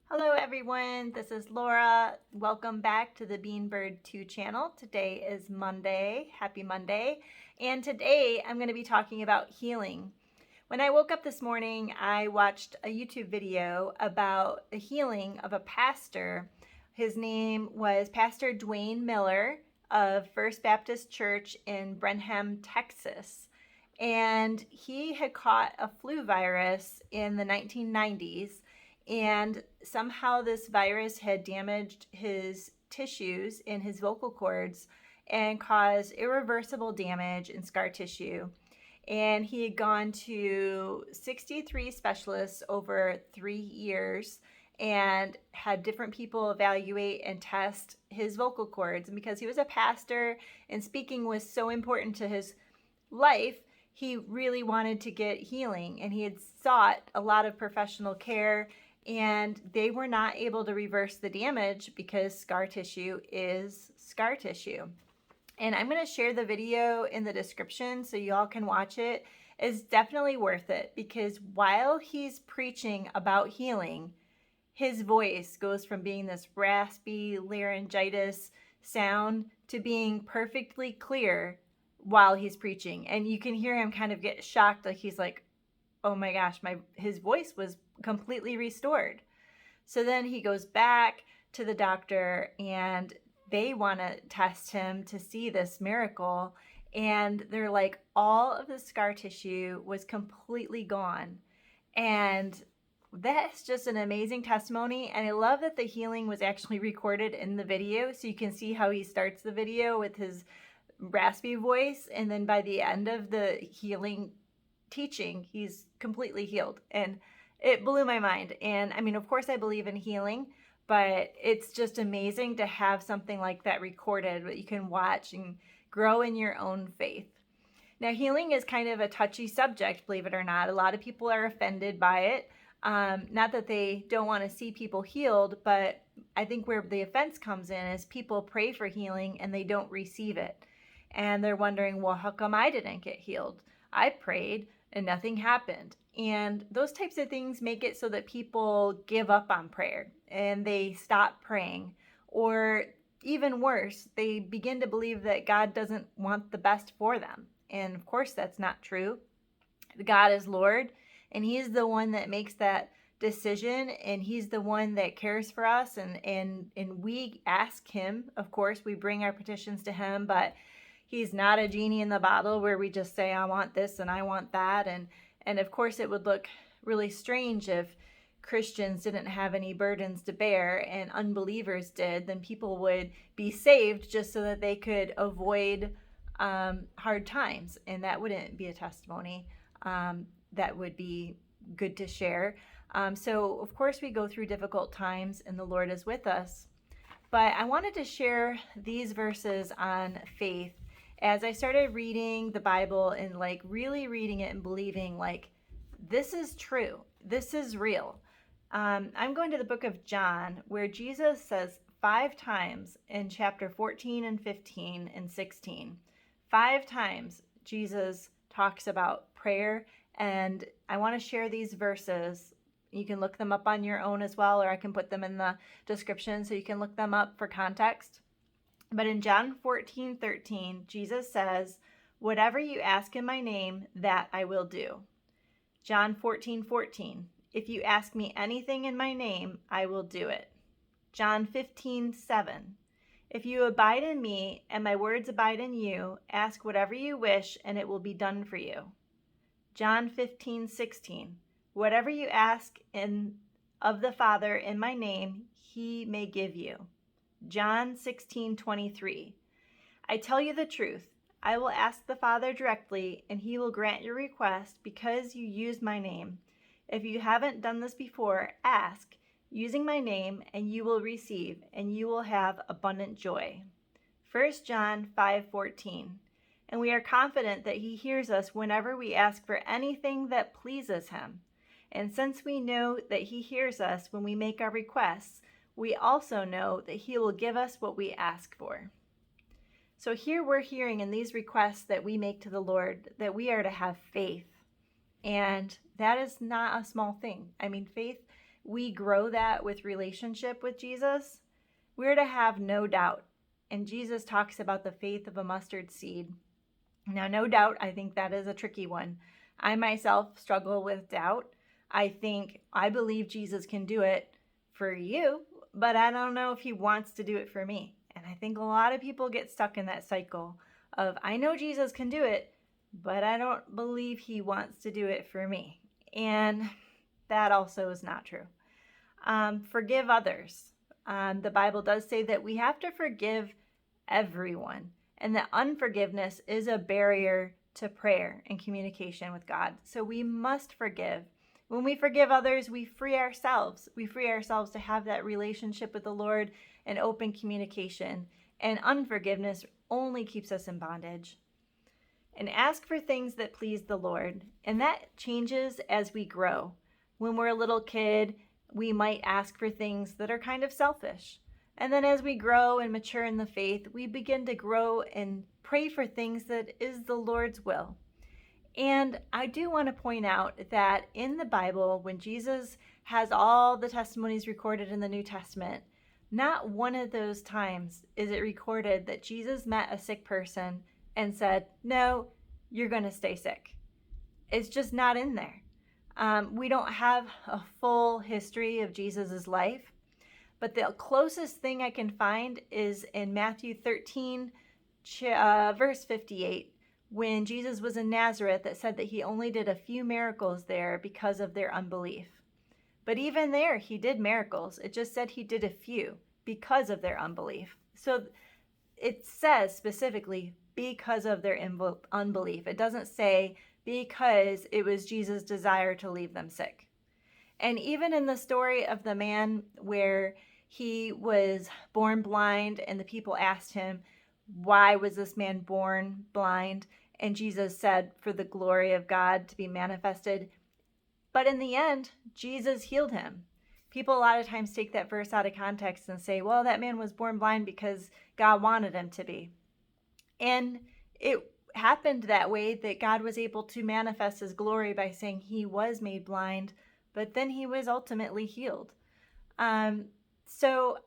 Hello everyone, this is Laura. Welcome back to the Beanbird 2 channel. Today is Monday. Happy Monday. And today I'm going to be talking about healing. When I woke up this morning, I watched a YouTube video about the healing of a pastor. His name was Pastor Dwayne Miller of First Baptist Church in Brenham, Texas. And he had caught a flu virus in the 1990s, and somehow this virus had damaged his tissues in his vocal cords and caused irreversible damage in scar tissue. And he had gone to 63 specialists over 3 years and had different people evaluate and test his vocal cords. And because he was a pastor and speaking was so important to his life, he really wanted to get healing, and he had sought a lot of professional care, and they were not able to reverse the damage because scar tissue is scar tissue. And I'm going to share the video in the description so y'all can watch it. It's definitely worth it, because while he's preaching about healing, his voice goes from being this raspy laryngitis sound to being perfectly clear while he's preaching. And you can hear him kind of get shocked, like he's like, oh my gosh, his voice was completely restored. So then he goes back to the doctor, and they want to test him to see this miracle. And they're like, all of the scar tissue was completely gone. And that's just an amazing testimony. And I love that the healing was actually recorded in the video. So you can see how he starts the video with his raspy voice, and then by the end of the healing teaching, he's completely healed. And it blew my mind. And I mean, of course I believe in healing, but it's just amazing to have something like that recorded that you can watch and grow in your own faith. Now, healing is kind of a touchy subject, believe it or not. A lot of people are offended by it. Not that they don't want to see people healed, but I think where the offense comes in is people pray for healing and they don't receive it. And they're wondering, well, how come I didn't get healed? I prayed and nothing happened. And those types of things make it so that people give up on prayer and they stop praying. Or even worse, they begin to believe that God doesn't want the best for them. And of course, that's not true. God is Lord, and He's the one that makes that decision, and He's the one that cares for us. And we ask Him, of course, we bring our petitions to Him, but He's not a genie in the bottle where we just say, I want this and I want that. And of course, it would look really strange if Christians didn't have any burdens to bear and unbelievers did. Then people would be saved just so that they could avoid hard times. And that wouldn't be a testimony that would be good to share. So, of course, we go through difficult times and the Lord is with us. But I wanted to share these verses on faith as I started reading the Bible and like really reading it and believing like this is true, this is real. I'm going to the book of John, where Jesus says 5 times in chapter 14 and 15 and 16, 5 times Jesus talks about prayer. And I want to share these verses. You can look them up on your own as well, or I can put them in the description so you can look them up for context. But in John 14:13, Jesus says, whatever you ask in my name, that I will do. John 14:14, if you ask me anything in my name, I will do it. John 15:7, if you abide in me and my words abide in you, ask whatever you wish and it will be done for you. John 15:16, whatever you ask of the Father in my name, He may give you. John 16:23, I tell you the truth, I will ask the Father directly, and He will grant your request because you used my name. If you haven't done this before, ask, using my name, and you will receive, and you will have abundant joy. 1 John 5:14, and we are confident that He hears us whenever we ask for anything that pleases Him. And since we know that He hears us when we make our requests, we also know that He will give us what we ask for. So here we're hearing in these requests that we make to the Lord that we are to have faith. And that is not a small thing. I mean, faith we grow that with relationship with Jesus, we're to have no doubt. And Jesus talks about the faith of a mustard seed. Now, no doubt, I think that is a tricky one. I myself struggle with doubt. I believe Jesus can do it for you, but I don't know if he wants to do it for me. And I think a lot of people get stuck in that cycle of, I know Jesus can do it, but I don't believe he wants to do it for me. And that also is not true. Forgive others. The Bible does say that we have to forgive everyone, and that unforgiveness is a barrier to prayer and communication with God. So we must forgive. When we forgive others, we free ourselves. We free ourselves to have that relationship with the Lord and open communication. And unforgiveness only keeps us in bondage. And ask for things that please the Lord. And that changes as we grow. When we're a little kid, we might ask for things that are kind of selfish. And then as we grow and mature in the faith, we begin to grow and pray for things that is the Lord's will. And I do want to point out that in the Bible, when Jesus has all the testimonies recorded in the New Testament, not one of those times is it recorded that Jesus met a sick person and said, no, you're going to stay sick. It's just not in there. We don't have a full history of Jesus's life, but the closest thing I can find is in Matthew 13, verse 58, when Jesus was in Nazareth, that said that he only did a few miracles there because of their unbelief. But even there, he did miracles. It just said he did a few because of their unbelief. So it says specifically because of their unbelief. It doesn't say because it was Jesus' desire to leave them sick. And even in the story of the man where he was born blind and the people asked him, why was this man born blind? And Jesus said, for the glory of God to be manifested. But in the end, Jesus healed him. People a lot of times take that verse out of context and say, well, that man was born blind because God wanted him to be. And it happened that way, that God was able to manifest his glory by saying he was made blind, but then he was ultimately healed. So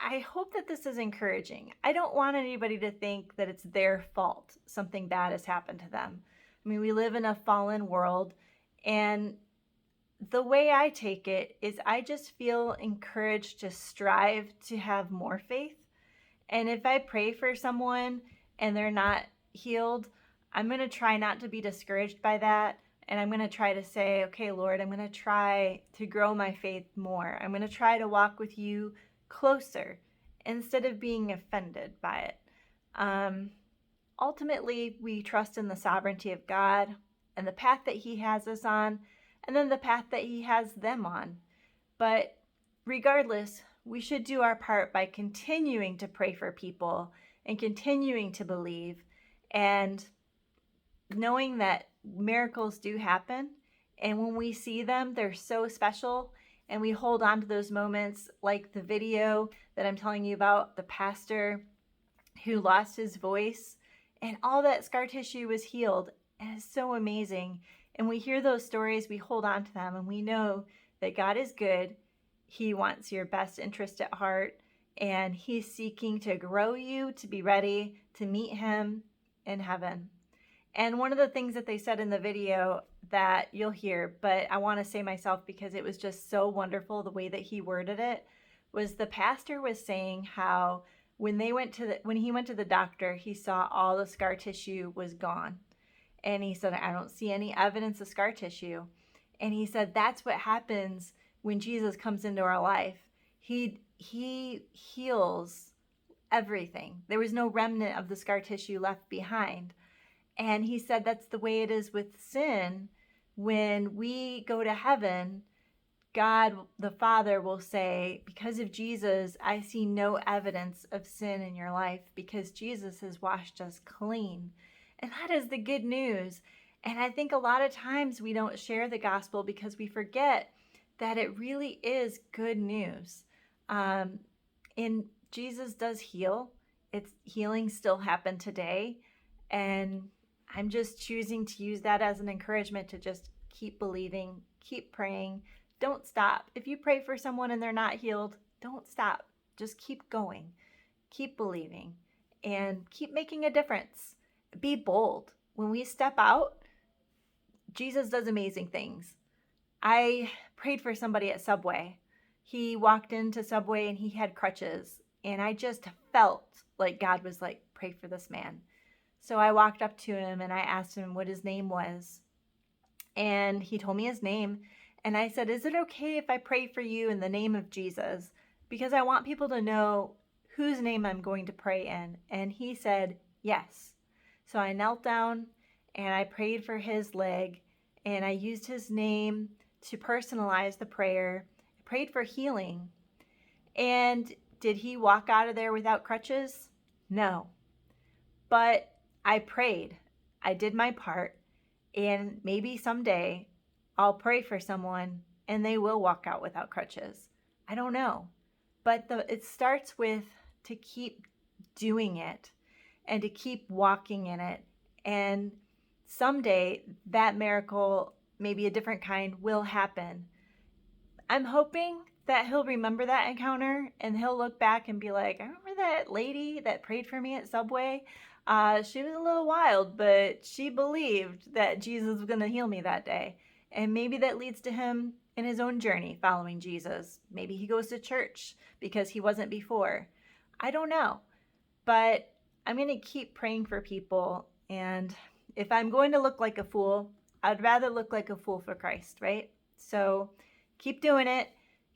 I hope that this is encouraging. I don't want anybody to think that it's their fault something bad has happened to them. I mean, we live in a fallen world, and the way I take it is I just feel encouraged to strive to have more faith. And if I pray for someone and they're not healed, I'm going to try not to be discouraged by that. And I'm going to try to say, okay, Lord, I'm going to try to grow my faith more. I'm going to try to walk with you closer instead of being offended by it. Ultimately, we trust in the sovereignty of God and the path that he has us on, and then the path that he has them on. But regardless, we should do our part by continuing to pray for people and continuing to believe, and knowing that miracles do happen. And when we see them, they're so special. And we hold on to those moments, like the video that I'm telling you about, the pastor who lost his voice and all that scar tissue was healed. And it's so amazing. And we hear those stories, we hold on to them, and we know that God is good. He wants your best interest at heart, and he's seeking to grow you to be ready to meet him in heaven. And one of the things that they said in the video that you'll hear, but I want to say myself because it was just so wonderful the way that he worded it, was the pastor was saying how when he went to the doctor, he saw all the scar tissue was gone. And he said, I don't see any evidence of scar tissue. And he said, that's what happens when Jesus comes into our life. He heals everything. There was no remnant of the scar tissue left behind. And he said that's the way it is with sin. When we go to heaven, God the Father will say, because of Jesus, I see no evidence of sin in your life because Jesus has washed us clean. And that is the good news. And I think a lot of times we don't share the gospel because we forget that it really is good news. And Jesus does heal. It's healing still happened today. And I'm just choosing to use that as an encouragement to just keep believing, keep praying, don't stop. If you pray for someone and they're not healed, don't stop. Just keep going, keep believing, and keep making a difference. Be bold. When we step out, Jesus does amazing things. I prayed for somebody at Subway. He walked into Subway and he had crutches, and I just felt like God was like, pray for this man. So I walked up to him and I asked him what his name was, and he told me his name. And I said, is it okay if I pray for you in the name of Jesus? Because I want people to know whose name I'm going to pray in. And he said, yes. So I knelt down and I prayed for his leg, and I used his name to personalize the prayer. I prayed for healing. And did he walk out of there without crutches? No. But I prayed. I did my part. And maybe someday I'll pray for someone and they will walk out without crutches. I don't know. But it starts with to keep doing it and to keep walking in it. And someday that miracle, maybe a different kind, will happen. I'm hoping that he'll remember that encounter and he'll look back and be like, I remember that lady that prayed for me at Subway. She was a little wild, but she believed that Jesus was going to heal me that day. And maybe that leads to him in his own journey following Jesus. Maybe he goes to church because he wasn't before. I don't know. But I'm going to keep praying for people. And if I'm going to look like a fool, I'd rather look like a fool for Christ, right? So keep doing it.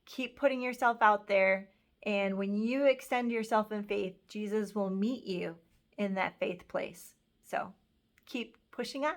Keep putting yourself out there. And when you extend yourself in faith, Jesus will meet you in that faith place. So keep pushing on.